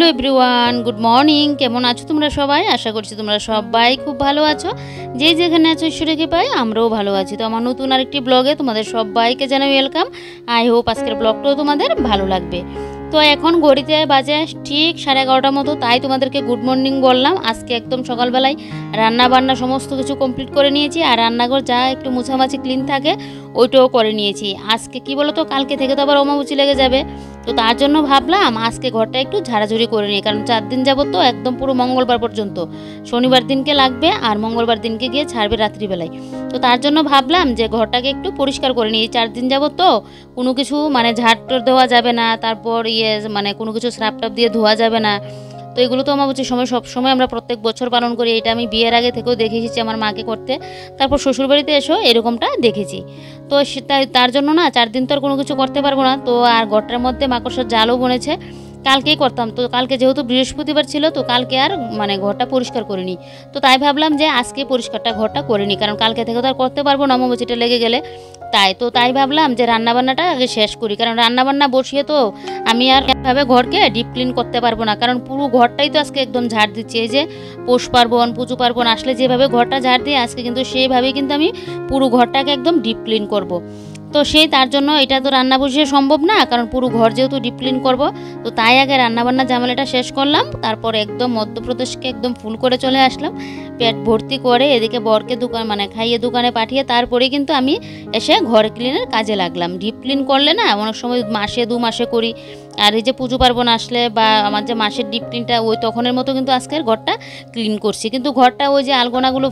Hello everyone, good morning. কেমন আছো তোমরা সবাই? আশা করছি তোমরা সবাই খুব ভালো আছো। যে যেখানে আছো ঈশ্বরকে পাই, আমরাও ভালো আছি। তো আমার নতুন আরেকটি ব্লগে তোমাদের সবাইকে জানাই ওয়েলকাম। আই হোপ আজকের ব্লগটাও তোমাদের ভালো লাগবে। তো এখন ঘড়িতে বাজে ঠিক 11:30 মতো, তাই তোমাদেরকে গুড মর্নিং বললাম। আজকে একদম সকালবেলায় রান্না বান্না সমস্ত কিছু কমপ্লিট করে নিয়েছি, আর রান্নাঘর যা একটু মুছামাছি ক্লিন থাকে ওইটাও করে নিয়েছি। আজকে কি বলো তো, কালকে থেকে তো আবার অমাবস্যা লেগে যাবে, তো তার জন্য ভাবলাম আজকে ঘরটা একটু ঝাড়াঝুড়ি করে নিই। কারণ 4 দিন যাবত তো একদম পুরো মঙ্গলবার পর্যন্ত, শনিবার দিনকে লাগবে আর মঙ্গলবার দিনকে গিয়ে ছাড়বে রাত্রিবেলায়। তো তার জন্য ভাবলাম যে ঘরটাকে একটু পরিষ্কার করে নিই। 4 দিন যাবত তো কোনো কিছু মানে ঝাড় দেওয়া যাবে না, তারপর মানে কোনো কিছু স্রাপ টাপ দিয়ে ধোয়া যাবে না। তো এগুলো তো অমাবস্যার সময় সবসময় আমরা প্রত্যেক বছর পালন করি। এটা আমি বিয়ের আগে থেকেও দেখে এসেছি আমার মাকে করতে, তারপর শ্বশুরবাড়িতে এসেও এরকমটা দেখেছি। তো তার জন্য না 4 দিন তো আর কোনো কিছু করতে পারবো না। তো আর ঘরটার মধ্যে মাকড়সার জালও বনেছে, কালকেই করতাম। তো কালকে যেহেতু বৃহস্পতিবার ছিল, তো কালকে আর মানে ঘরটা পরিষ্কার করিনি। তো তাই ভাবলাম যে আজকে ঘরটা করে নিই, কারণ কালকে থেকে তো আর করতে পারবো না অমাবস্যাটা লেগে গেলে। তাই ভাবলাম যে রান্নাবান্নাটা আগে শেষ করি, কারণ রান্নাবান্না বসিয়ে তো আমি আর এভাবে ঘরকে ডিপ ক্লিন করতে পারবো না। কারণ পুরো ঘরটাই তো আজকে একদম ঝাড় দিচ্ছি। এই যে পৌষ পার্বণ, পুজো পার্বণ আসলে যেভাবে ঘরটা ঝাড় দিই, আজকে কিন্তু সেইভাবেই কিন্তু আমি পুরো ঘরটাকে একদম ডিপ ক্লিন করবো। তো তার জন্য এটা তো রান্না বসিয়ে সম্ভব না, কারণ পুরো ঘর যেহেতু ডিপ ক্লিন করবো। তো তাই আগে রান্নাবান্না ঝামেলাটা শেষ করলাম, তারপর একদম মধ্যপ্রদেশকে একদম ফুল করে চলে আসলাম, পেট ভর্তি করে। এদিকে বরকে খাইয়ে দোকানে পাঠিয়ে তারপরে কিন্তু আমি এসে ঘর ক্লিনের কাজে লাগলাম। ডিপ ক্লিন করলে না অনেক সময় মাসে 2 মাসে করি, আর এই যে পুজো পার্বণ আসলে বা আমার যে মাসের ডিপ ক্লিনটা ওই তখনের মতো কিন্তু আজকের ঘরটা ক্লিন করছি। কিন্তু ঘরটা ওই যে আলগোনাগুলো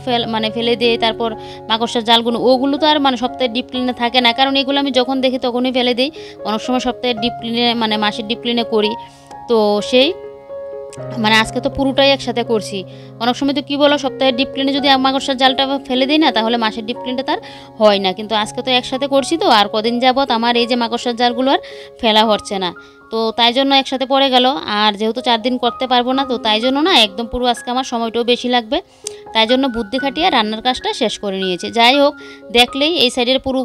ফেলে দিয়ে তারপর মাকড়সার জালগুলো, ওগুলো তো আর সপ্তাহে ডিপ ক্লিনে থাকে না, কারণ এগুলো আমি যখন দেখি তখনই ফেলে দিই। অনেক সময় সপ্তাহে ডিপ ক্লিনে মাসের ডিপ ক্লিনে করি। তো আজকে তো পুরোটাই একসাথে করছি। অনেক সময় তো কী বলো, সপ্তাহে ডিপ ক্লিনে যদি মাকড়সার জালটা ফেলে দিই না, তাহলে মাসের ডিপ ক্লিনটা তার হয় না। কিন্তু আজকে তো একসাথে করছি, তো আর কদিন যাবত আমার এই যে মাকড়সার জালগুলো আর ফেলা হচ্ছে না। তো তাই জন্য একসাথে পড়ে গেল। আর যেহেতু 4 দিন করতে পারবো না, তো তাই জন্য না একদম পুরো আজকে আমার সময়টাও বেশি লাগবে। তাই জন্য বুদ্ধি খাটিয়ে রান্নার কাজটা শেষ করে নিয়েছি। যাই হোক, দেখলেই এই সাইডের পুরো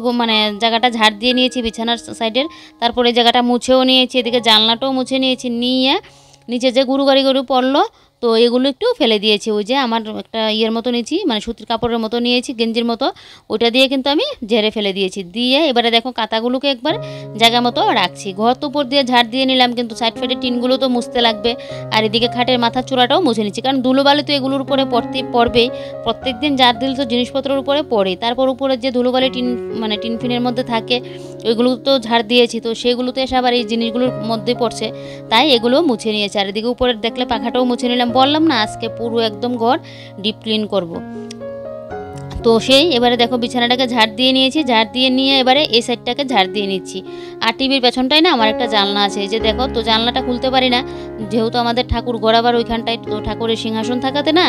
জায়গাটা ঝাড় দিয়ে নিয়েছি, বিছানার সাইডের। তারপরে এই জায়গাটা মুছেও নিয়েছি, এদিকে জানলাটাও মুছে নিয়েছি। নিয়ে নিচে যে গরু পড়লো, তো এগুলো একটু ফেলে দিয়েছি। ওই যে আমার একটা মতো নিয়েছি, সুতির কাপড়ের মতো নিয়েছি, গেঞ্জির মতো, ওইটা দিয়ে কিন্তু আমি ঝেড়ে ফেলে দিয়েছি। দিয়ে এবারে দেখো কাঁথাগুলোকে একবার জায়গা মতো রাখছি। ঘর তো উপর দিয়ে ঝাড় দিয়ে নিলাম, কিন্তু সাইড ফাইডের টিনগুলো তো মুছতে লাগবে। আর এদিকে খাটের মাথার চূড়াটাও মুছে নিচ্ছি, কারণ ধুলোবালি তো এগুলোর উপরে পড়বেই। প্রত্যেক দিন ঝাড় দিলে তো জিনিসপত্রের উপরে পড়ে, তারপর উপরে যে ধুলোবালি টিন ফিনের মধ্যে থাকে ওইগুলো তো ঝাড় দিয়েছি, তো সেগুলো তো এসে আবার এই জিনিসগুলোর মধ্যে পড়ছে। তাই এগুলো মুছে নিয়েছি। আর এদিকে উপরে দেখলে পাখাটাও মুছে নিলাম। বললাম না আজকে পুরো একদম ঘর ডিপ ক্লিন করব। তো এবারে দেখো বিছানাটাকে ঝাড় দিয়ে নিয়েছি, ঝাড় দিয়ে নিয়ে এবারে এই সাইডটাকে ঝাড় দিয়ে নিচ্ছি। আর টিভির পেছনটাই না আমার একটা জানলা আছে, এই যে দেখো। তো জানলাটা খুলতে পারি না, যেহেতু আমাদের ঠাকুর গড়াবার ওইখানটায়, তো ঠাকুরের সিংহাসন থাকাতে না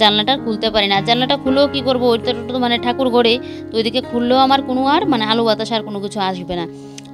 জানলাটা খুলতে পারি না। জানলাটা খুলেও কী করবো, ওইটা তো ঠাকুর গড়ে, তো ওইদিকে খুললেও আমার কোনো আর আলো বাতাস আর কোনো কিছু আসবে না,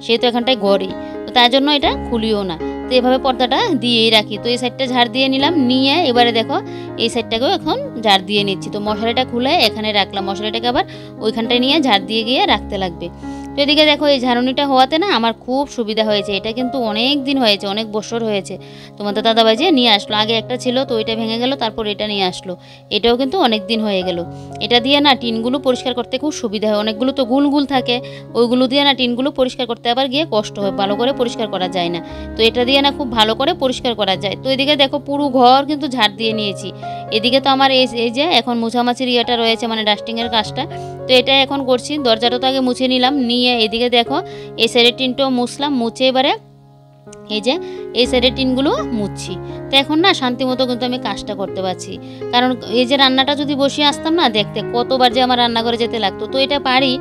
সে তো এখানটায় গড়ে। তো তাই জন্য এটা খুলিও না। তো এভাবে পর্দাটা দিয়েই রাখি। তো এই সাইডটা ঝাড় দিয়ে নিলাম, নিয়ে এবারে দেখো এই সাইডটাকেও এখন ঝাড় দিয়ে নিচ্ছি। তো মশারিটা খুলে এখানে রাখলাম, মশারিটাকে আবার ওইখানটায় নিয়ে ঝাড় দিয়ে গিয়ে রাখতে লাগবে। তো এদিকে দেখো এই ঝাড়ুনিটা হওয়াতে না আমার খুব সুবিধা হয়েছে। এটা কিন্তু অনেক দিন হয়েছে, অনেক বছর হয়েছে। তোমাদের দাদাভাই যে নিয়ে আসলো, আগে একটা ছিল তো ওইটা ভেঙে গেল, তারপর এটা নিয়ে আসলো। এটাও কিন্তু অনেক দিন হয়ে গেল। এটা দিয়ে না টিনগুলো পরিষ্কার করতে খুব সুবিধা হয়। অনেকগুলো তো গুল থাকে, ওইগুলো দিয়ে না টিনগুলো পরিষ্কার করতে আবার গিয়ে কষ্ট হয়, ভালো করে পরিষ্কার করা যায় না। তো এটা দিয়ে না খুব ভালো করে পরিষ্কার করা যায়। তো এদিকে দেখো পুরো ঘর কিন্তু ঝাড় দিয়ে নিয়েছি। এদিকে তো আমার এই যে এখন মুছামাছির রয়েছে, ডাস্টিংয়ের কাজটা, তো এটা এখন করছি। দরজাটা তো আগে মুছে নিলাম, নিয়ে এদিকে দেখো এই সাইডের টিনটাও মুছলাম। মুছে এবারে এই যে এই সাইডের টিনগুলো মুছছি। তো এখন না শান্তি মতো কিন্তু আমি কাজটা করতে পারছি, কারণ এই যে রান্নাটা যদি বসিয়ে আসতাম না, দেখতে কতবার যে আমার রান্নাঘরে যেতে লাগতো। তো এটা পারি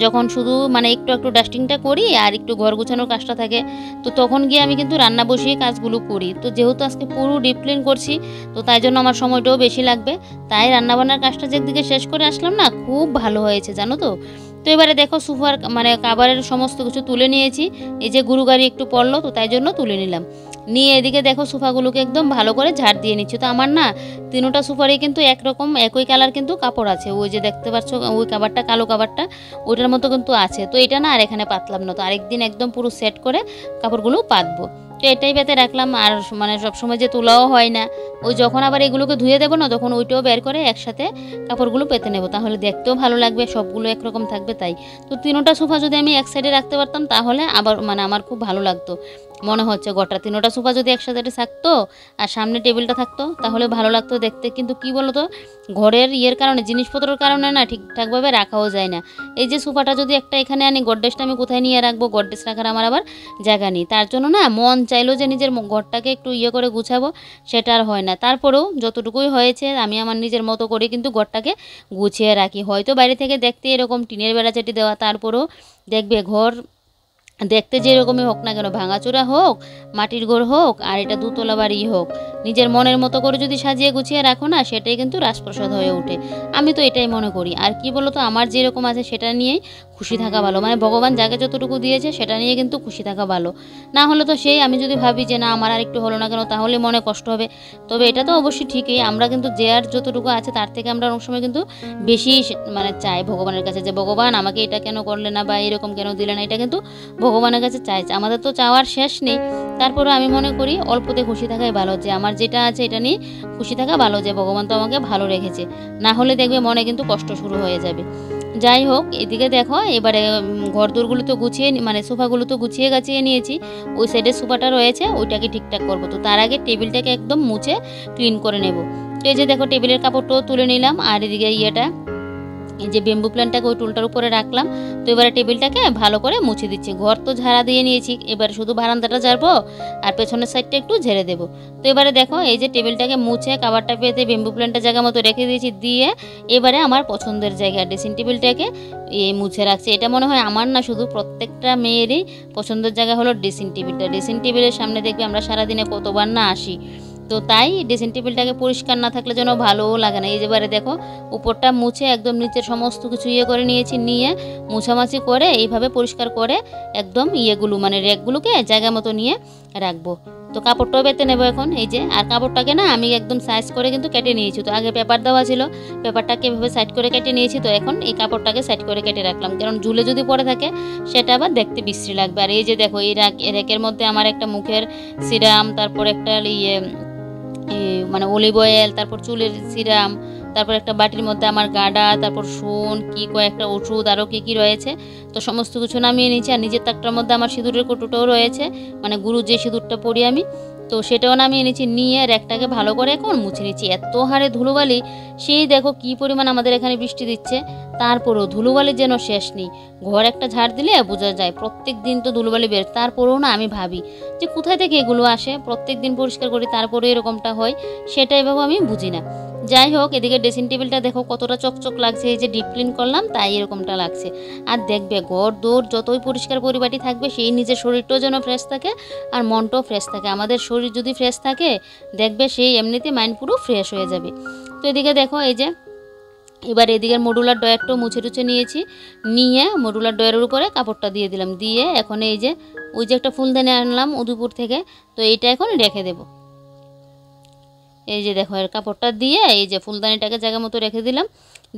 যখন শুধু একটু ডাস্টিংটা করি আর একটু ঘর গুছানোর কাজটা থাকে, তো তখন গিয়ে আমি কিন্তু রান্না বসিয়ে কাজগুলো করি। তো যেহেতু আজকে পুরো ডিপ ক্লিন করছি, তো তাই জন্য আমার সময়টাও বেশি লাগবে। তাই রান্নাবান্নার কাজটা যেদিকে শেষ করে আসলাম না, খুব ভালো হয়েছে জানো তো। তো এবারে দেখো সোফার কাভারের সমস্ত কিছু তুলে নিয়েছি। এই যে গুরুগাড়ি একটু পড়লো, তো তাই জন্য তুলে নিলাম। নিয়ে এদিকে দেখো সোফাগুলোকে একদম ভালো করে ঝাড় দিয়ে নিচ্ছি। তো আমার না 3টা সোফারই কিন্তু একরকম একই কালার কিন্তু কাপড় আছে। ওই যে দেখতে পাচ্ছ ওই কাভারটা, কালো কাভারটা ওইটার মতো কিন্তু আছে। তো এটা না আর এখানে পাতলাম না, তো আরেকদিন একদম পুরো সেট করে কাপড়গুলো পাতবো। তো এটাই পেতে রাখলাম। আর মানে সবসময় যে তোলাও হয় না, ওই যখন আবার এগুলোকে ধুয়ে দেবো না তখন ওইটাও বের করে একসাথে কাপড়গুলো পেতে নেব, তাহলে দেখতেও ভালো লাগবে, সবগুলো একরকম থাকবে। তাই তো তিনোটা সোফা যদি আমি এক সাইডে রাখতে পারতাম তাহলে আবার মানে আমার খুব ভালো লাগতো, মনে হচ্ছে গোটা তিনোটা সোফা যদি একসাথে থাকতো আর সামনে টেবিলটা থাকতো তাহলে ভালো লাগতো দেখতে। কিন্তু কি বলো তো, ঘরের ইয়ের কারণে, জিনিসপত্রের কারণে না ঠিকঠাকভাবে রাখাও যায় না। এই যে সোফাটা যদি একটা এখানে আনি, গডরেজটা আমি কোথায় নিয়ে রাখবো? গডরেজ রাখার আমার আবার জায়গা নেই। তার জন্য না মন চাইলো যে নিজের ঘরটাকে একটু ইয়ে করে গুছাবো, সেটা আর হয় না। তারপরেও যতটুকুই হয়েছে আমি আমার নিজের মতো করে কিন্তু ঘরটাকে গুছিয়ে রাখি। হয়তো বাইরে থেকে দেখতে এরকম টিনের বেড়াচাটি দেওয়া, তারপরেও দেখবে ঘর দেখতে যেরকমই হোক না কেন, ভাঙাচোরা হোক, মাটির ঘর হোক, আর এটা দুতলা বাড়ি হোক, নিজের মনের মতো করে যদি সাজিয়ে গুছিয়ে রাখো না, সেটাই কিন্তু রাজপ্রাসাদ হয়ে ওঠে। আমি তো এটাই মনে করি। আর কি বলো তো, আমার যেরকম আছে সেটা নিয়েই খুশি থাকা ভালো, মানে ভগবান যাকে যতটুকু দিয়েছে সেটা নিয়ে কিন্তু খুশি থাকা ভালো। না হলে তো সেই আমি যদি ভাবি যে না আমার আর একটু হলো না কেন, তাহলে মনে কষ্ট হবে। তবে এটা তো অবশ্যই ঠিকই, আমরা কিন্তু যে আর যতটুকু আছে তার থেকে আমরা অনেক সময় কিন্তু বেশি মানে চাই ভগবানের কাছে, যে ভগবান আমাকে এটা কেন করলে না, বা এরকম কেন দিলে না, এটা কিন্তু ভগবানের কাছে চাইছে। আমাদের তো চাওয়ার শেষ নেই। তারপরে আমি মনে করি অল্পতে খুশি থাকাই ভালো, যে আমার যেটা আছে এটা নিয়ে খুশি থাকা ভালো, যে ভগবান তো আমাকে ভালো রেখেছে। না হলে দেখবে মনে কিন্তু কষ্ট শুরু হয়ে যাবে। যাই হোক, এদিকে দেখো এবারে ঘরদোরগুলো তো গুছিয়ে মানে সোফাগুলো তো গুছিয়ে গাছিয়ে নিয়েছি। ওই সাইডে সোফাটা রয়েছে ওইটাকে ঠিকঠাক করবো। তো তার আগে টেবিলটাকে একদম মুছে ক্লিন করে নেব। তো এই যে দেখো টেবিলের কাপড়টাও তুলে নিলাম, আর এদিকে এই যে বেম্বু প্ল্যান্টটাকে ওই টুলটার উপরে রাখলাম। তো এবারে টেবিলটাকে ভালো করে মুছে দিচ্ছি। ঘর তো ঝাড়া দিয়ে নিয়েছি, এবারে শুধু বারান্দাটা ঝাড়বো আর পেছনের সাইডটা একটু ঝেড়ে দেবো। তো এবারে দেখো এই যে টেবিলটাকে মুছে কাভারটা পেতে বেম্বু প্ল্যান্টটা জায়গা মতো রেখে দিয়েছি, দিয়ে এবারে আমার পছন্দের জায়গা ড্রেসিং টেবিলটাকে মুছে রাখছি। এটা মনে হয় আমার না, শুধু প্রত্যেকটা মেয়েরই পছন্দের জায়গা হলো ড্রেসিং টেবিলটা। ড্রেসিং টেবিলের সামনে দেখবে আমরা সারাদিনে কতবার না আসি, তো তাই ড্রেসিং টেবিলটাকে পরিষ্কার না থাকলে যেন ভালোও লাগে না। এই যেবারে দেখো উপরটা মুছে একদম নিচের সমস্ত কিছু করে নিয়েছি, নিয়ে মুছামাছি করে এইভাবে পরিষ্কার করে একদম মানে র্যাকগুলোকে জায়গা মতো নিয়ে রাখবো। তো কাপড়টাও পেতে নেবো এখন। এই যে আর কাপড়টাকে না আমি একদম সাইজ করে কিন্তু কেটে নিয়েছি। তো আগে পেপার দেওয়া ছিল, পেপারটাকে এভাবে সাইড করে কেটে নিয়েছি। তো এখন এই কাপড়টাকে সাইড করে কেটে রাখলাম, কারণ ঝুলে যদি পড়ে থাকে সেটা আবার দেখতে বিশ্রী লাগবে। আর এই যে দেখো এই র্যাকের মধ্যে আমার একটা মুখের সিরাম, তারপর একটা মানে অলিভ অয়েল, তারপর চুলের সিরাম, তারপর একটা বাটির মধ্যে আমার গাডা, তারপর সোন, কি কয়েকটা ওষুধ, আরও কী রয়েছে। তো সমস্ত কিছু নামিয়ে নিয়েছি। আর নিজের তাকটার মধ্যে আমার সিঁদুরের কৌটোটাও রয়েছে, মানে গুরু যে সিঁদুরটা পরি আমি, তো সেটাও নামিয়ে নিয়েছি। নিয়ে র্যাকটাকে ভালো করে এখন মুছে নিচ্ছি। এত হারে ধুলোবালি, সেই দেখো কি পরিমাণ আমাদের এখানে বৃষ্টি দিচ্ছে, তারপরেও ধুলোবালি যেন শেষ নেই। ঘর একটা ঝাড় দিলে বোঝা যায় প্রত্যেক দিন তো ধুলোবালি বের। তারপরেও না আমি ভাবি যে কোথায় থেকে এগুলো আসে, প্রত্যেক দিন পরিষ্কার করি তারপরে এরকমটা হয়, সেটাই ভাবো আমি বুঝি না। যাই হোক, এদিকে ড্রেসিং টেবিলটা দেখো কতটা চকচক লাগছে, এই যে ডিপ ক্লিন করলাম তাই এরকমটা লাগছে। আর দেখবে ঘর দৌড় যতই পরিষ্কার পরিপাটি থাকবে, সেই নিজের শরীরটাও যেন ফ্রেশ থাকে আর মনটাও ফ্রেশ থাকে। আমাদের শরীর যদি ফ্রেশ থাকে দেখবে সেই এমনিতে মাইন্ড পুরো ফ্রেশ হয়ে যাবে। তো এদিকে দেখো এই যে এবার এদিকের মডুলার ডয়ারটাও মুছে টুছে নিয়েছি, নিয়ে মডুলার ডয়ারের উপরে কাপড়টা দিয়ে দিলাম, দিয়ে এখন এই যে ওই যে একটা ফুলদানি আনলাম উদয়পুর থেকে, তো এইটা এখন রেখে দেব। এই যে দেখো এর কাপড়টা দিয়ে এই যে ফুলদানিটাকে জায়গা মতো রেখে দিলাম,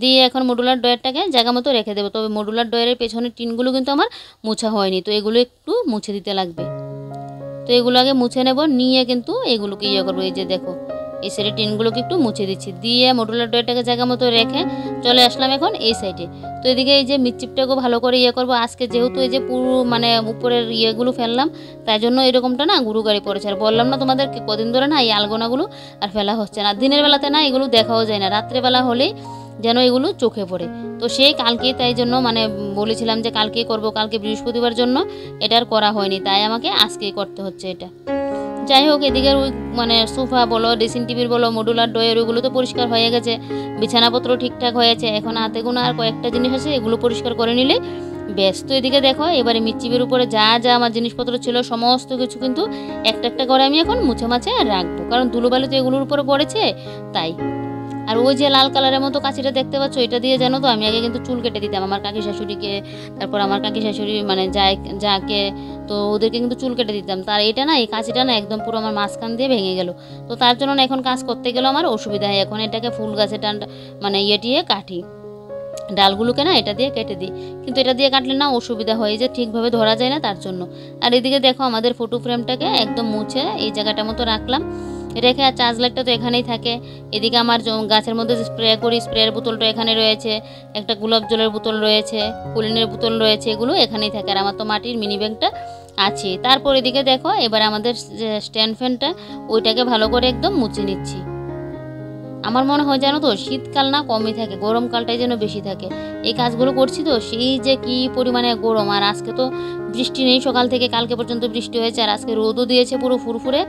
দিয়ে এখন মডুলার ডয়ারটাকে জায়গা মতো রেখে দেবো। তবে মডুলার ডয়ারের পেছনের টিনগুলো কিন্তু আমার মোছা হয়নি, তো এগুলো একটু মুছে দিতে লাগবে। তো এগুলো আগে মুছে নেব, নিয়ে কিন্তু এগুলোকে করবো। এই যে দেখো এই সাইডে টিনগুলোকে একটু মুছে দিচ্ছি, দিয়ে মডুলার ডয়ারটাকে জায়গা মতো রেখে চলে আসলাম এখন এই সাইডে। তো এদিকে এই যে মিটচিপটাকেও ভালো করে করবো আজকে, যেহেতু এই যে পুরো মানে উপরের ইয়েগুলো ফেললাম, তাই জন্য এরকমটা না গুরু গাড়ি পড়েছে। আর বললাম না তোমাদের কদিন ধরে না এই আলগোনাগুলো আর ফেলা হচ্ছে না। দিনের বেলাতে না এগুলো দেখাও যায় না, রাত্রেবেলা হলেই যেন এগুলো চোখে পড়ে। তো সেই কালকে তাই জন্য মানে বলেছিলাম যে কালকেই করব, কালকে বৃহস্পতিবার জন্য এটা আর করা হয়নি, তাই আমাকে আজকেই করতে হচ্ছে এটা। যাই হোক, এদিকের ওই মানে সোফা বলো, ড্রেসিং টেবিল বলো, মডুলার ডয়ার, ওইগুলো তো পরিষ্কার হয়ে গেছে, বিছানাপত্র ঠিকঠাক হয়েছে। এখন হাতে গোনা আর কয়েকটা জিনিস আছে, এগুলো পরিষ্কার করে নিলে বেশ। তো এদিকে দেখো এবারে মিটচিপের উপরে যা যা আমার জিনিসপত্র ছিল সমস্ত কিছু কিন্তু একটা একটা করে আমি এখন মুছে মাছে রাখবো, কারণ ধুলোবালি তো এগুলোর উপরে পড়েছে তাই। আর ওই যে লাল কালারের মতো কাঁচিটা দেখতে পাচ্ছ, এটা দিয়ে জানো তো আমি আগে কিন্তু চুল কেটে দিতাম আমার কাকি শাশুড়িকে, তারপর আমার কাকি শাশুড়ি মানে যাকে, তো ওদেরকে কিন্তু চুল কেটে দিতাম। তার এটা না, এই কাঁচিটা না একদম পুরো আমার মাঝখান দিয়ে ভেঙে গেল। তো তার জন্য না এখন কাজ করতে গেলেও আমার অসুবিধা হয়, এখন এটাকে ফুল গাছে টান মানে ইয়েটিয়ে কাটি। ডালগুলোকে না এটা দিয়ে কেটে দিই, কিন্তু এটা দিয়ে কাটলে না অসুবিধা হয়, যে ঠিকভাবে ধরা যায় না তার জন্য। আর এদিকে দেখো আমাদের ফটো ফ্রেমটাকে একদম মুছে এই জায়গাটার মতো রাখলাম, রেখে আর চার্জ লাইটটা তো এখানেই থাকে। এদিকে আমার গাছের মধ্যে স্প্রে করি, স্প্রের বোতলটা এখানে রয়েছে, একটা গোলাপ জলের বোতল রয়েছে, কুলিনের বোতল রয়েছে, এগুলো এখানেই থাকে। আর আমার তো মাটির মিনি ব্যাগটা আছে। তারপর এদিকে দেখো এবার আমাদের যে স্ট্যান্ড ফ্যানটা ওইটাকে ভালো করে একদম মুছে নিচ্ছি। আমার মনে হয় জানো তো শীতকাল না কমই থাকে, গরমকালটাই যেন বেশি থাকে। এই কাজগুলো করছি তো সেই যে কি পরিমাণে গরম। আর আজকে তো বৃষ্টি নেই, সকাল থেকে কালকে পর্যন্ত বৃষ্টি হয়েছে, আর আজকে রোদও দিয়েছে পুরো ফুরফুরে।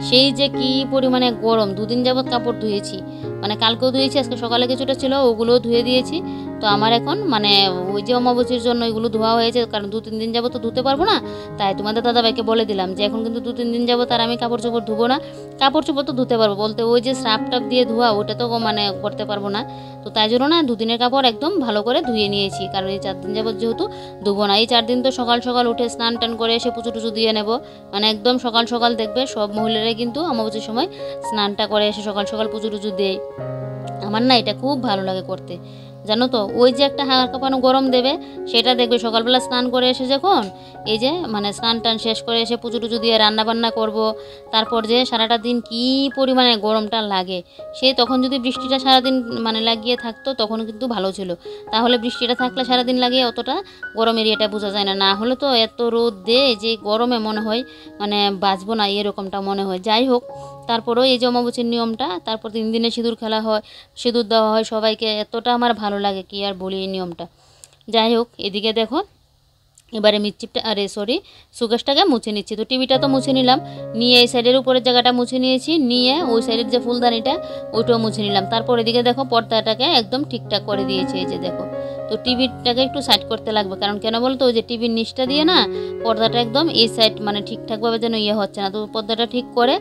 সেই যে কি পরিমাণে গরম, দুদিন যাবৎ কাপড় ধুয়েছি, মানে কালকেও ধুয়েছি, আজকে সকালে কিছুটা ছিল ওগুলোও ধুয়ে দিয়েছি। তো আমার এখন মানে ওই যে অমাবস্যার জন্য এগুলো ধোয়া হয়েছে, কারণ 2-3 দিন যাবত তো ধুতে পারবো না। তাই তোমাদের দাদাভাইকে বলে দিলাম যে এখন কিন্তু 2-3 দিন যাবত আর আমি কাপড় চোপড় ধুবো না। কাপড় চোপড় তো ধুতে পারবো বলতে ওই যে স্রাপ টাপ দিয়ে ধোয়া ওটা তো মানে করতে পারবো না। তো তাই জন্য না 2 দিনের কাপড় একদম ভালো করে ধুয়ে নিয়েছি, কারণ এই 4 দিন যাবত যেহেতু ধুবো না। এই 4 দিন তো সকাল সকাল উঠে স্নান টান করে এসে পুজো টুজো দিয়ে নেব, মানে একদম সকাল সকাল দেখবে সব মহিলারাই কিন্তু অমাবস্যার সময় স্নানটা করে এসে সকাল সকাল পুজো টুজো দেয়। আমার না এটা খুব ভালো লাগে করতে, জানো তো। ওই যে একটা হাড় কাঁপানো গরম দেবে, সেটা দেখবে সকালবেলা স্নান করে এসে যখন এই যে মানে স্নান টান শেষ করে এসে পুজো টুজো দিয়ে রান্না বান্না করব, তারপর যে সারাটা দিন কি পরিমাণে গরমটা লাগে। সে তখন যদি বৃষ্টিটা সারাদিন মানে লাগিয়ে থাকতো তখন কিন্তু ভালো ছিল, তাহলে বৃষ্টিটা থাকলে সারাদিন লাগিয়ে অতটা গরম এরিয়াটা বোঝা যায় না। না হলে তো এত রোদ দেয় যে গরমে মনে হয় মানে বাঁচবো না, এরকমটা মনে হয়। যাই হোক, তারপরেও এই যে অমাবস্যার নিয়মটা, তারপর 3 দিনে সিঁদুর খেলা হয়, সিঁদুর দেওয়া হয় সবাইকে, এতটা আমার ভালো লাগে কি আর বলি এই নিয়মটা। যাই হোক, এদিকে দেখো এবারে মিটচিপটা সুকেশটাকে মুছে নিচ্ছি। তো টিভিটা তো মুছে নিলাম, নিয়ে এই সাইডের উপরের জায়গাটা মুছে নিয়েছি, নিয়ে ওই সাইডের যে ফুলদানিটা ওইটাও মুছে নিলাম। তারপর এদিকে দেখো পর্দাটাকে একদম ঠিকঠাক করে দিয়েছি, এই যে দেখো। তো টিভিটাকে একটু সাইড করতে লাগবে, কারণ কেন বলতো ওই যে টিভির নিচটা দিয়ে না পর্দাটা একদম এই সাইড মানে ঠিকঠাকভাবে যেন হচ্ছে না। তো পর্দাটা ঠিক করে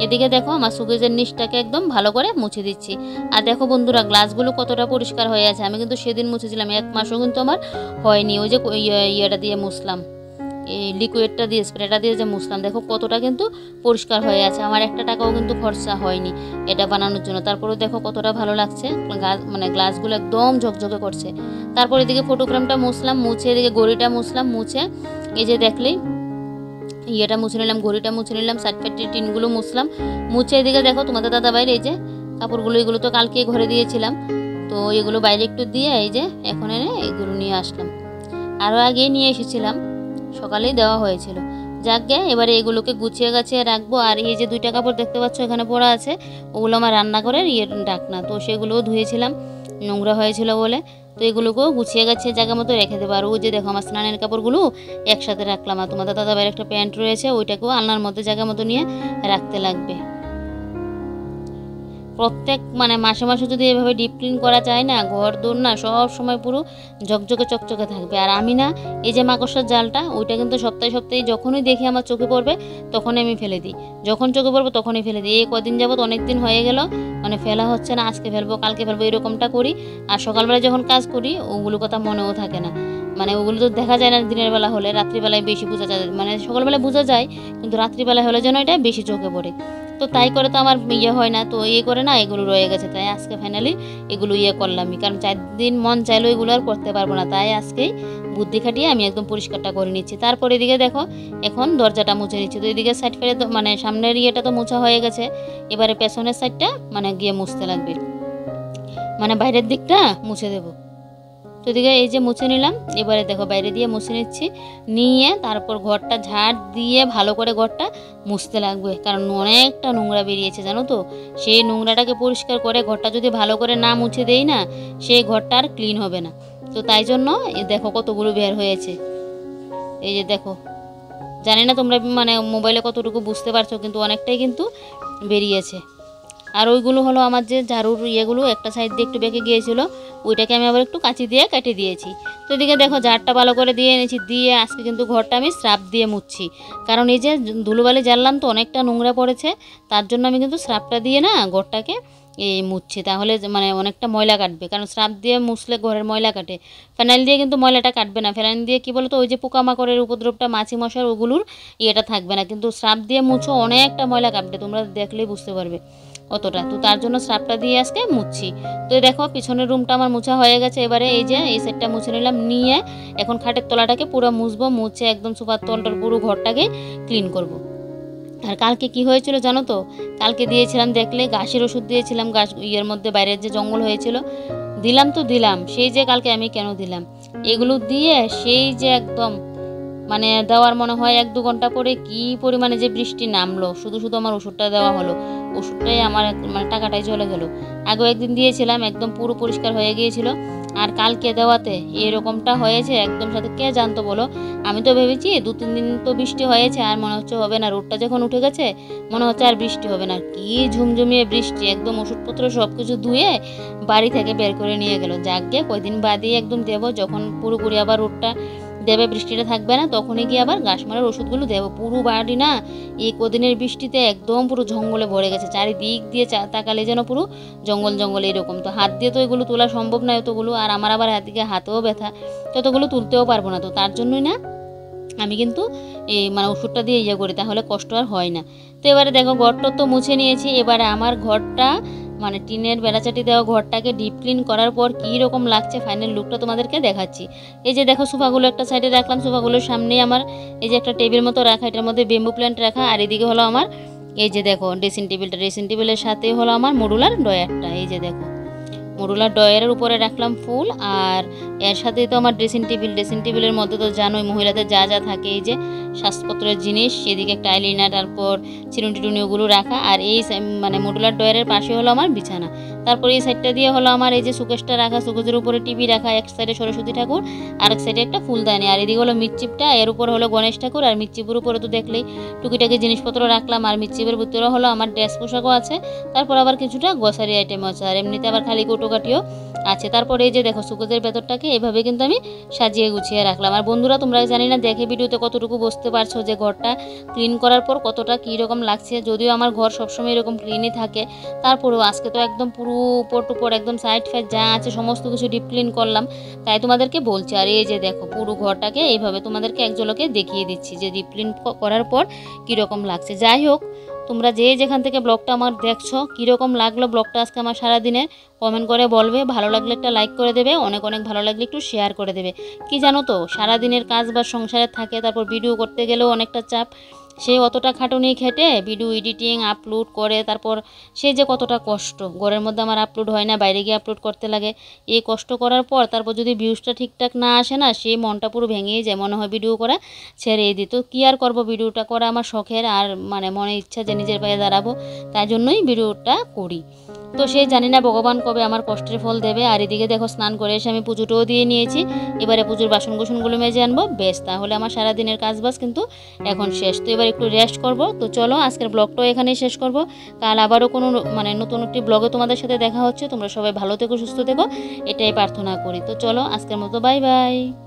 এদিকে দেখো আমার সুকেশের নিচটাকে একদম ভালো করে মুছে দিচ্ছি। আর দেখো বন্ধুরা গ্লাসগুলো কতটা পরিষ্কার হয়ে আছে, আমি কিন্তু সেদিন মুছেছিলাম, 1 মাসও কিন্তু আমার হয়নি। ওই যে ইয়েটা দিয়ে মুছলাম, এই লিকুইডটা দিয়ে স্প্রেটা দিয়ে যে মুছলাম, দেখো কতটা কিন্তু পরিষ্কার হয়ে আছে। আমার 1 টাকাও কিন্তু খরচা হয়নি এটা বানানোর জন্য। তারপরে দেখো কতটা ভালো লাগছে, মানে গ্লাসগুলো একদম ঝকঝকে করছে। তারপর এদিকে ফটোগ্রামটা মুছলাম, মুছে এদিকে গড়িটা মুছলাম, মুছে এই যে দেখলেই ইয়েটা মুছে নিলাম, ঘড়িটা মুছে নিলাম, সাইড ফাইডের টিনগুলো মুছলাম, মুছে এদিকে দেখো তোমাদের দাদা বাইরে এই যে কাপড়গুলো এগুলো তো কালকে ঘরে দিয়েছিলাম, তো এগুলো বাইরে একটু দিয়ে এই যে এখন এনে এগুলো নিয়ে আসলাম। আরও আগেই নিয়ে এসেছিলাম, সকালেই দেওয়া হয়েছিল। যাকগে এবারে এগুলোকে গুছিয়ে গাছিয়ে রাখবো। আর এই যে 2টা কাপড় দেখতে পাচ্ছ এখানে পড়া আছে, ওগুলো আমার রান্নাঘরের ঢাকনা, তো সেগুলোও ধুয়েছিলাম নোংরা হয়েছিল বলে। তো এগুলোকেও গুছিয়ে গাছিয়ে জায়গা মতো রেখে দেবো। আর ওই যে দেখো আমার স্নানের কাপড়গুলো একসাথে রাখলাম। আর তোমাদের দাদাভাইয়ের একটা প্যান্ট রয়েছে, ওইটাকেও আলনার মধ্যে জায়গা মতো নিয়ে রাখতে লাগবে। প্রত্যেক মানে মাসে মাসে যদি এভাবে ডিপ ক্লিন করা যায় না, ঘর দৌড় না সব সময় পুরো ঝকঝকে চকচকে থাকবে। আর আমি না এই যে মাকড়সার জালটা ওইটা কিন্তু সপ্তাহে সপ্তাহে যখনই দেখি আমার চোখে পড়বে তখনই আমি ফেলে দিই, যখন চোখে পড়বে তখনই ফেলে দিই। এই কদিন যাবত অনেক দিন হয়ে গেল মানে ফেলা হচ্ছে না, আজকে ফেলবো কালকে ফেলবো এরকমটা করি। আর সকালবেলা যখন কাজ করি ওগুলো কথা মনেও থাকে না, মানে ওগুলো তো দেখা যায় না দিনের বেলা হলে, রাত্রিবেলায় বেশি বোঝা যায়, মানে সকালবেলায় বোঝা যায় কিন্তু রাত্রিবেলায় হলে যেন এটা বেশি চোখে পড়ে। তো তাই করে তো আমার হয় না, তো করে না এগুলো রয়ে গেছে। তাই আজকে ফাইনালি এগুলো করলামই, কারণ 4 দিন মন চাইলেও এগুলো আর করতে পারবো না। তাই আজকেই বুদ্ধি খাটিয়ে আমি একদম পরিষ্কারটা করে নিচ্ছি। তারপর এদিকে দেখো এখন দরজাটা মুছে নিচ্ছি। তো এদিকে সাইড ফেলে মানে সামনের ইয়েটা তো মোছা হয়ে গেছে, এবারে পেছনের সাইডটা মানে গিয়ে মুছতে লাগবে, মানে বাইরের দিকটা মুছে দেবো। তো এদিকে এই যে মুছে নিলাম, এবারে দেখো বাইরে দিয়ে মুছে নিচ্ছি, নিয়ে তারপর ঘরটা ঝাড় দিয়ে ভালো করে ঘরটা মুছতে লাগবে, কারণ অনেকটা নোংরা বেরিয়েছে জানো তো। সেই নোংরাটাকে পরিষ্কার করে ঘরটা যদি ভালো করে না মুছে দেই না, সেই ঘরটা আর ক্লিন হবে না। তো তাই জন্য দেখো কতগুলো বের হয়েছে, এই যে দেখো। জানি না তোমরা মানে মোবাইলে কতটুকু বুঝতে পারছো, কিন্তু অনেকটাই কিন্তু বেরিয়েছে। আর ওইগুলো হলো আমার যে ঝাড়ুর ইয়েগুলো একটা সাইড দিয়ে একটু বেঁকে গিয়েছিলো, ওইটাকে আমি আবার একটু কাঁচি দিয়ে কেটে দিয়েছি। তো এদিকে দেখো ঝাড়টা ভালো করে দিয়ে এনেছি, দিয়ে আজকে কিন্তু ঘরটা আমি স্রাপ দিয়ে মুছছি, কারণ এই যে ধুলোবালি জ্বাললাম তো অনেকটা নোংরা পড়েছে, তার জন্য আমি কিন্তু স্রাপটা দিয়ে না ঘরটাকে মুছছি, তাহলে মানে অনেকটা ময়লা কাটবে। কারণ স্রাপ দিয়ে মুছলে ঘরের ময়লা কাটে, ফেনাইল দিয়ে কিন্তু ময়লাটা কাটবে না। ফেনাইল দিয়ে কী বলো তো ওই যে পোকামাকড়ের উপদ্রবটা মাছি মশার ওগুলোর থাকবে না, কিন্তু স্রাপ দিয়ে মুছো অনেকটা ময়লা কাটবে, তোমরা দেখলেই বুঝতে পারবে। অতটা। তো তার জন্য স্রাবটা দিয়ে আজকে মুছছি। তো দেখো পিছনের রুমটা আমার মোছা হয়ে গেছে। এবারে এই যে এই সাইডটা মুছে নিলাম, নিয়ে এখন খাটের তলাটাকে পুরো মুছবো, মুছে একদম সোফার তলটার পুরো ঘরটাকে ক্লিন করব। আর কালকে কি হয়েছিল জানো তো, কালকে দিয়েছিলাম দেখলে ঘাসের ওষুধ দিয়েছিলাম, ঘাস ইয়ের মধ্যে বাইরের যে জঙ্গল হয়েছিল, দিলাম তো দিলাম, সেই যে কালকে আমি কেন দিলাম এগুলো দিয়ে, সেই যে একদম মানে দেওয়ার মনে হয় 1-2 ঘন্টা পরে কি পরিমাণে যে বৃষ্টি নামলো, শুধু শুধু আমার ওষুধটা দেওয়া হলো, ওষুধটাই আমার মানে টাকাটাই চলে গেল। আগেও একদিন দিয়েছিলাম, একদম পুরো পরিষ্কার হয়ে গিয়েছিল, আর কালকে দেওয়াতে এরকমটা হয়েছে একদম সাথে। কে জানতো বলো, আমি তো ভেবেছি 2-3 দিন তো বৃষ্টি হয়েছে, আর মনে হচ্ছে হবে না, রোদটা যখন উঠে গেছে মনে হচ্ছে আর বৃষ্টি হবে না। কি ঝুমঝুমিয়ে বৃষ্টি, একদম ওষুধপত্র সব কিছু ধুয়ে বাড়ি থেকে বের করে নিয়ে গেল। যাকে কয়দিন বাদই একদম দেবো, যখন পুরোপুরি আবার রোদটা দেবে, বৃষ্টিটা থাকবে না, তখনই গিয়ে আবার ঘাস মারার ওষুধগুলো দেবো। পুরো বাড়ি না এই কদিনের বৃষ্টিতে একদম পুরো জঙ্গলে ভরে গেছে, চারিদিক দিয়ে তাকালে যেন পুরো জঙ্গল জঙ্গল এরকম। তো হাত দিয়ে তো এগুলো তোলা সম্ভব নয় এতগুলো, আর আমার আবার হাতেও ব্যথা, ততগুলো তুলতেও পারবো না। তো তার জন্যই না আমি কিন্তু এই মানে ওষুধটা দিয়ে ইয়ে করি, তাহলে কষ্ট আর হয় না। তো এবারে দেখো ঘরটা তো মুছে নিয়েছি, এবারে আমার ঘরটা মানে টিনের বেড়াচাটি দেওয়া ঘরটাকে ডিপ ক্লিন করার পর কী রকম লাগছে ফাইনাল লুকটা তোমাদেরকে দেখাচ্ছি। এই যে দেখো সোফাগুলো একটা সাইডে রাখলাম, সোফাগুলোর সামনেই আমার এই যে একটা টেবিল মতো রাখা, এটার মধ্যে বেম্বু প্ল্যান্ট রাখা, আর এদিকে হলো আমার এই যে দেখো ড্রেসিং টেবিলটা, ড্রেসিং টেবিলের সাথে হলো আমার মডুলার ড্রয়ারটা। এই যে দেখো মডুলার ড্রয়ারের উপরে রাখলাম ফুল, আর এর সাথে তো আমার ড্রেসিং টেবিল, ড্রেসিং টেবিলের মধ্যে তো জানোই মহিলাদের যা যা থাকে, এই যে শ্বাসপত্রের জিনিস, সেদিকে একটা আইলিনার, তারপর চিরুনি টিরুনি ওগুলো রাখা, আর এই মানে মডুলার ড্রয়ারের পাশে হলো আমার বিছানা। তারপর এই সাইডটা দিয়ে হলো আমার এই যে সুকেশটা রাখা, সুকেশের উপরে টিভি রাখা, এক সাইডে সরস্বতী ঠাকুর, আর এক সাইডে একটা ফুলদানি, আর এদিকে হলো মিটচিপটা, এর উপর হলো গণেশ ঠাকুর, আর মিটচিপের উপরে তো দেখলেই টুকিটাকি জিনিসপত্র রাখলাম, আর মিটচিপের ভিতরে হলো আমার ড্রেস পোশাকও আছে, তারপর আবার কিছুটা গ্রসারি আইটেমও আছে, আর এমনিতে আবার খালি কৌটোকাঠিও আছে। তারপরে এই যে দেখো সুকেশের ভেতরটাকে এভাবে কিন্তু আমি সাজিয়ে গুছিয়ে রাখলাম। আর বন্ধুরা তোমরা জানি না দেখে ভিডিওতে কতটুকু বুঝতে পারছো যে ঘরটা ক্লিন করার পর কতটা কীরকম লাগছে। যদিও আমার ঘর সবসময় এরকম ক্লিনই থাকে, তারপরেও আজকে তো একদম পুরো উপর টুপর একদম সাইড ফাইড যা আছে সমস্ত কিছু ডিপ ক্লিন করলাম, তাই তোমাদেরকে বলছি। আর এই যে দেখো পুরো ঘরটাকে এইভাবে তোমাদেরকে এক ঝলকে দেখিয়ে দিচ্ছি যে ডিপ ক্লিন করার পর কীরকম লাগছে। যাই হোক, তোমরা যে যেখান থেকে ব্লগটা আমার দেখছো, কীরকম লাগলো ব্লগটা আজকে আমার সারাদিনে কমেন্ট করে বলবে। ভালো লাগলে একটা লাইক করে দেবে, অনেক অনেক ভালো লাগলে একটু শেয়ার করে দেবে। কি জানো তো, সারাদিনের কাজ বা সংসারে থাকে, তারপর ভিডিও করতে গেলেও অনেকটা চাপ, সেই অতটা খাটুনি খেটে ভিডিও এডিটিং আপলোড করে, তারপর সেই যে কতটা কষ্ট, ঘরের মধ্যে আমার আপলোড হয় না, বাইরে গিয়ে আপলোড করতে লাগে। এই কষ্ট করার পর তারপর যদি ভিউজটা ঠিকঠাক না আসে না, সেই মনটা পুরো ভেঙেই যায়, মনে হয় ভিডিও করা ছেড়ে দিই। তো কী আর করবো, ভিডিওটা করা আমার শখের, আর মানে মনে ইচ্ছা যে নিজের পায়ে দাঁড়াবো, তাই জন্যই ভিডিওটা করি। তো সে জানি না ভগবান কবে আমার কষ্টের ফল দেবে। আর এদিকে দেখো স্নান করে এসে আমি পুজোটাও দিয়ে নিয়েছি, এবারে পুজোর বাসন কুসনগুলো মেজে আনবো, বেশ তাহলে আমার সারাদিনের কাজবাজ কিন্তু এখন শেষ। তো এবার একটু রেস্ট করব। তো চলো আজকের ব্লগটাও এখানেই শেষ করব, কাল আবারও কোনো মানে নতুন একটি ব্লগে তোমাদের সাথে দেখা হচ্ছে। তোমরা সবাই ভালো থেকো, সুস্থ থেকো, এটাই প্রার্থনা করি। তো চলো আজকের মতো বাই বাই।